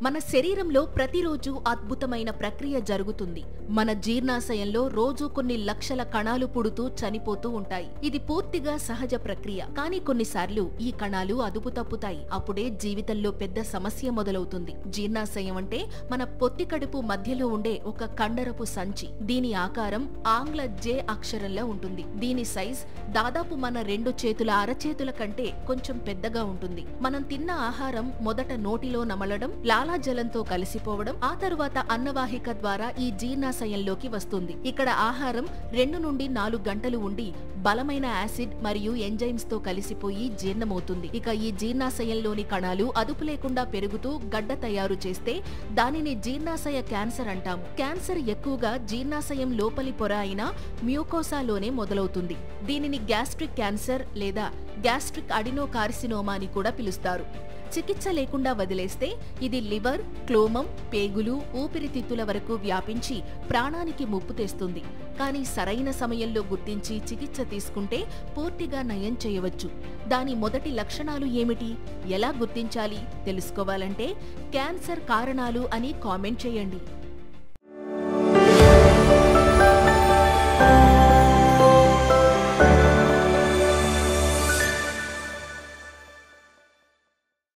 మన శరీరంలో ప్రతిరోజు అద్భుతమైన ప్రక్రియ జరుగుతుంది. మన జీర్ణాశయంలో రోజు కొన్ని లక్షల కణాలు పుడుతూ చనిపోతూ ఉంటాయి. ఇది పూర్తిగా సహజ ప్రక్రియ. కానీ కొన్నిసార్లు ఈ కణాలు అదుపు తప్పుతాయి. అప్పుడే జీవితంలో పెద్ద సమస్య మొదలవుతుంది. జీర్ణాశయం అంటే మన పొత్తి కడుపు మధ్యలో ఉండే ఒక కండరపు సంచి. దీని ఆకారం ఆంగ్ల జే అక్షరంలో ఉంటుంది. దీని సైజ్ దాదాపు మన 2 చేతుల అరచేతుల కంటే కొంచెం పెద్దగా ఉంటుంది. మనం తిన్న ఆహారం మొదట నోటిలో నమలడం, లాలాజలంతో కలిసిపోవడం, ఆ తరువాత అన్నవాహిక ద్వారా ఈ జీర్ణాశయంలోకి వస్తుంది. ఇక్కడ ఆహారం 2 నుండి 4 గంటలు ఉండి బలమైన యాసిడ్ మరియు ఎంజైమ్స్ తో కలిసిపోయి జీర్ణమవుతుంది. ఇక ఈ జీర్ణాశయంలోని కణాలు అదుపు లేకుండా పెరుగుతూ గడ్డ తయారు చేస్తే దానిని జీర్ణాశయ క్యాన్సర్ అంటాము. క్యాన్సర్ ఎక్కువగా జీర్ణాశయం లోపలి పొర అయిన మ్యూకోసాలోనే మొదలవుతుంది. దీనిని గ్యాస్ట్రిక్ క్యాన్సర్ లేదా గ్యాస్ట్రిక్ అడినోకార్సినోమా అని కూడా పిలుస్తారు. చికిత్స లేకుండా వదిలేస్తే ఇది లివర్, క్లోమం, పేగులు, ఊపిరితిత్తుల వరకు వ్యాపించి ప్రాణానికి ముప్పు తెస్తుంది. కానీ సరైన సమయంలో గుర్తించి చికిత్స తీసుకుంటే పూర్తిగా నయం చేయవచ్చు. దాని మొదటి లక్షణాలు ఏమిటి? ఎలా గుర్తించాలి? తెలుసుకోవాలంటే క్యాన్సర్ కారణాలు అని కామెంట్ చేయండి.